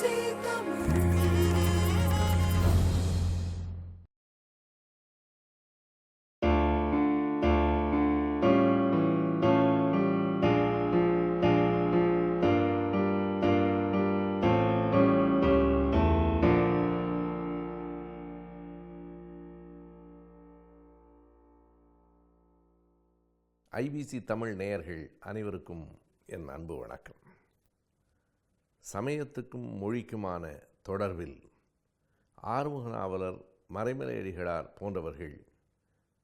IBC Tamil நேயர்கள் அனைவருக்கும் என் அன்பு வணக்கம். சமயத்துக்கும் மொழிக்குமான தொடர்பில் ஆறுமுக நாவலர், மறைமலையடிகளார் போன்றவர்கள்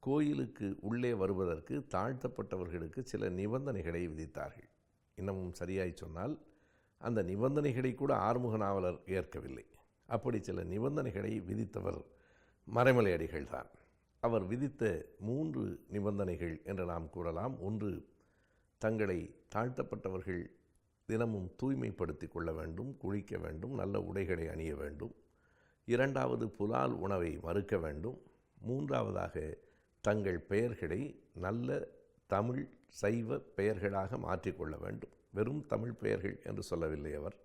கோயிலுக்கு உள்ளே வருவதற்கு தாழ்த்தப்பட்டவர்களுக்கு சில நிபந்தனைகளை விதித்தார்கள். இன்னமும் சரியாய் சொன்னால் அந்த நிபந்தனைகளை கூட ஆறுமுக நாவலர் ஏற்கவில்லை. அப்படி சில நிபந்தனைகளை விதித்தவர் மறைமலையடிகள்தான். அவர் விதித்த 3 நிபந்தனைகள் என்று நாம் கூறலாம். ஒன்று, தங்களை தாழ்த்தப்பட்டவர்கள் தினமும் தூய்மைப்படுத்தி கொள்ள வேண்டும், குளிக்க வேண்டும், நல்ல உடைகளை அணிய வேண்டும். 2வது, புலால் உணவை மறுக்க வேண்டும். 3வதாக, தங்கள் பெயர்களை நல்ல தமிழ் சைவ பெயர்களாக மாற்றிக்கொள்ள வேண்டும். வெறும் தமிழ் பெயர்கள் என்று சொல்லவில்லை அவர்,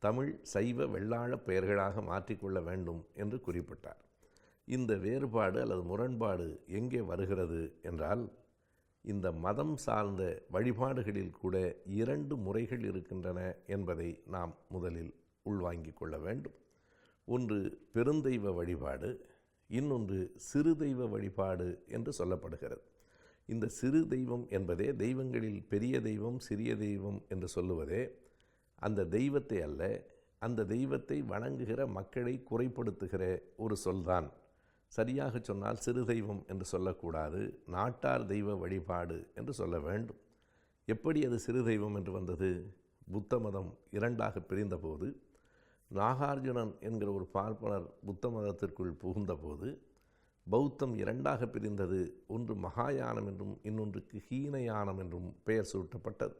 தமிழ் சைவ வெள்ளாள பெயர்களாக மாற்றிக்கொள்ள வேண்டும் என்று குறிப்பிட்டார். இந்த வேறுபாடு அல்லது முரண்பாடு எங்கே வருகிறது என்றால், இந்த மதம் சார்ந்த வழிபாடுகளில் கூட 2 முறைகள் இருக்கின்றன என்பதை நாம் முதலில் உள்வாங்கிக் கொள்ள வேண்டும். ஒன்று பெருந்தெய்வ வழிபாடு, இன்னொன்று சிறு தெய்வ வழிபாடு என்று சொல்லப்படுகிறது. இந்த சிறு தெய்வம் என்பதே, தெய்வங்களில் பெரிய தெய்வம் சிறிய தெய்வம் என்று சொல்லுவதே அந்த தெய்வத்தை அல்ல, அந்த தெய்வத்தை வணங்குகிற மக்களை குறைப்படுத்துகிற ஒரு சொல்தான். சரியாக சொன்னால் சிறு தெய்வம் என்று சொல்லக்கூடாது, நாட்டார் தெய்வ வழிபாடு என்று சொல்ல வேண்டும். எப்படி அது சிறு தெய்வம் என்று வந்தது? புத்த மதம் 2ஆக பிரிந்தபோது, நாகார்ஜுனன் என்கிற ஒரு பார்ப்பனர் புத்த மதத்திற்குள் புகுந்தபோது பௌத்தம் 2ஆக பிரிந்தது. ஒன்று மகாயானம் என்றும் இன்னொன்றுக்கு ஹீனயானம் என்றும் பெயர் சூட்டப்பட்டது.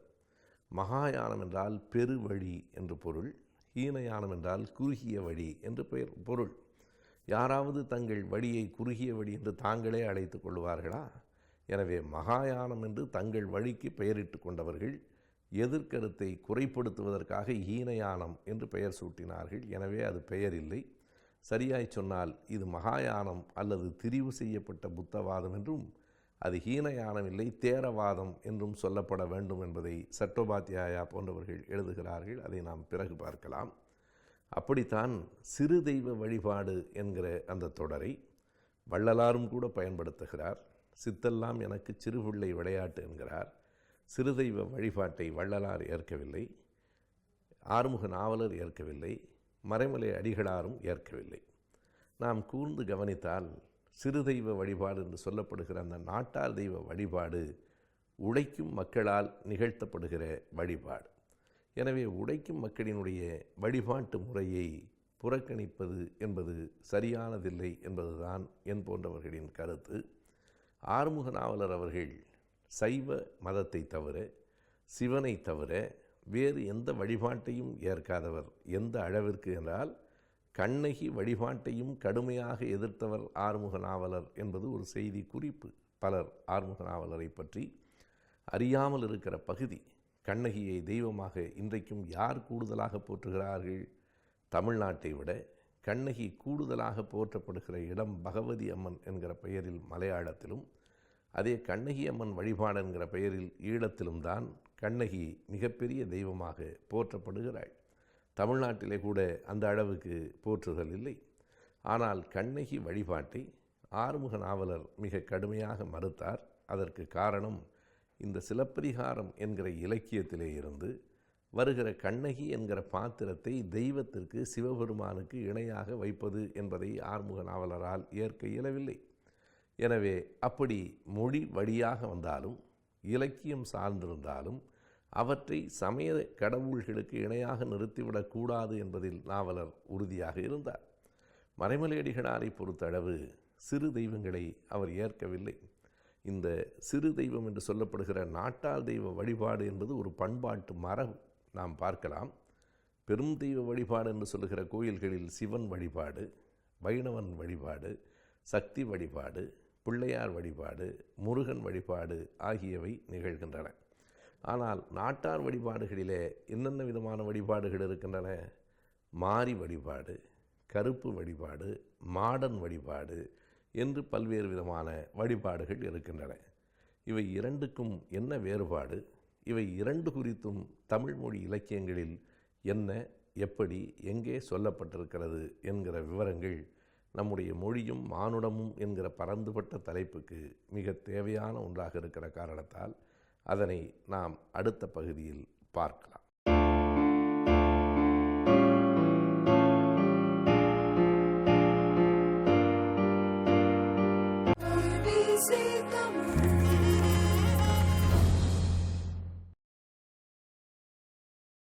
மகாயானம் என்றால் பெருவழி என்று பொருள், ஹீனயானம் என்றால் குறுகிய வழி என்று பொருள். யாராவது தங்கள் வழியை குறுகிய வழி என்று தாங்களே அழைத்து கொள்வார்களா? எனவே மகாயானம் என்று தங்கள் வழிக்கு பெயரிட்டு கொண்டவர்கள் எதிர்கருத்தை குறைப்படுத்துவதற்காக ஹீனயானம் என்று பெயர் சூட்டினார்கள். எனவே அது பெயர் இல்லை. சரியாய் சொன்னால் இது மகாயானம் அல்லது திரிவு செய்யப்பட்ட புத்தவாதம் என்றும், அது ஹீனயானம் இல்லை தேரவாதம் என்றும் சொல்லப்பட வேண்டும் என்பதை சட்டோபாத்தியாயா போன்றவர்கள் எழுதுகிறார்கள். அதை நாம் பிறகு பார்க்கலாம். அப்படித்தான் சிறு தெய்வ வழிபாடு என்கிற அந்த தொடரை வள்ளலாரும் கூட பயன்படுத்துகிறார். சித்தெல்லாம் எனக்கு சிறுபிள்ளை விளையாட்டு என்கிறார். சிறு தெய்வ வழிபாட்டை வள்ளலார் ஏற்கவில்லை, ஆறுமுக நாவலர் ஏற்கவில்லை, மறைமலை அடிகளாரும் ஏற்கவில்லை. நாம் கூர்ந்து கவனித்தால் சிறு தெய்வ வழிபாடு என்று சொல்லப்படுகிற அந்த நாட்டார் தெய்வ வழிபாடு உழைக்கும் மக்களால் நிகழ்த்தப்படுகிற வழிபாடு. எனவே உழைக்கும் மக்களினுடைய வழிபாட்டு முறையை புறக்கணிப்பது என்பது சரியானதில்லை என்பதுதான் என் போன்றவர்களின் கருத்து. ஆறுமுக நாவலர் அவர்கள் சைவ மதத்தை தவிர, சிவனை தவிர வேறு எந்த வழிபாட்டையும் ஏற்காதவர். எந்த அளவிற்கு என்றால், கண்ணகி வழிபாட்டையும் கடுமையாக எதிர்த்தவர் ஆறுமுக நாவலர் என்பது ஒரு செய்தி குறிப்பு. பலர் ஆறுமுக நாவலரை பற்றி அறியாமல் இருக்கிற பகுதி. கண்ணகியை தெய்வமாக இன்றைக்கும் யார் கூடுதலாக போற்றுகிறார்கள்? தமிழ்நாட்டை விட கண்ணகி கூடுதலாக போற்றப்படுகிற இடம் பகவதி அம்மன் என்கிற பெயரில் மலையாளத்திலும், அதே கண்ணகி அம்மன் வழிபாடு என்கிற பெயரில் ஈழத்திலும் தான் கண்ணகி மிகப்பெரிய தெய்வமாக போற்றப்படுகிறாள். தமிழ்நாட்டிலே கூட அந்த அளவுக்கு போற்றுதல் இல்லை. ஆனால் கண்ணகி வழிபாட்டை ஆறுமுக நாவலர் மிக கடுமையாக மறுத்தார். அதற்கு காரணம், இந்த சிலப்பதிகாரம் என்கிற இலக்கியத்திலே இருந்து வருகிற கண்ணகி என்கிற பாத்திரத்தை தெய்வத்திற்கு, சிவபெருமானுக்கு இணையாக வைப்பது என்பதை ஆறுமுக நாவலரால் ஏற்க இயலவில்லை. எனவே அப்படி மொழி வழியாக வந்தாலும், இலக்கியம் சார்ந்திருந்தாலும், அவற்றை சமய கடவுள்களுக்கு இணையாக நிறுத்திவிடக்கூடாது என்பதில் நாவலர் உறுதியாக இருந்தார். மறைமலையடிகளாரை பொறுத்தளவு சிறு தெய்வங்களை அவர் ஏற்கவில்லை. இந்த சிறு தெய்வம் என்று சொல்லப்படுகிற நாட்டார் தெய்வ வழிபாடு என்பது ஒரு பண்பாட்டு மரபு. நாம் பார்க்கலாம், பெரும் தெய்வ வழிபாடு என்று சொல்லுகிற கோயில்களில் சிவன் வழிபாடு, வைணவன் வழிபாடு, சக்தி வழிபாடு, பிள்ளையார் வழிபாடு, முருகன் வழிபாடு ஆகியவை நிகழ்கின்றன. ஆனால் நாட்டார் வழிபாடுகளிலே என்னென்ன விதமான வழிபாடுகள் இருக்கின்றன? மாரி வழிபாடு, கருப்பு வழிபாடு, மாடன் வழிபாடு என்று பல்வேறு விதமான வழிபாடுகள் இருக்கின்றன. இவை இரண்டுக்கும் என்ன வேறுபாடு? இவை இரண்டு குறித்தும் தமிழ் மொழி இலக்கியங்களில் என்ன, எப்படி, எங்கே சொல்லப்பட்டிருக்கிறது என்கிற விவரங்கள் நம்முடைய மொழியும் மானுடமும் என்கிற பரந்துபட்ட தலைப்புக்கு மிக தேவையான ஒன்றாக இருக்கிற காரணத்தால் அதனை நாம் அடுத்த பகுதியில் பார்க்கலாம்.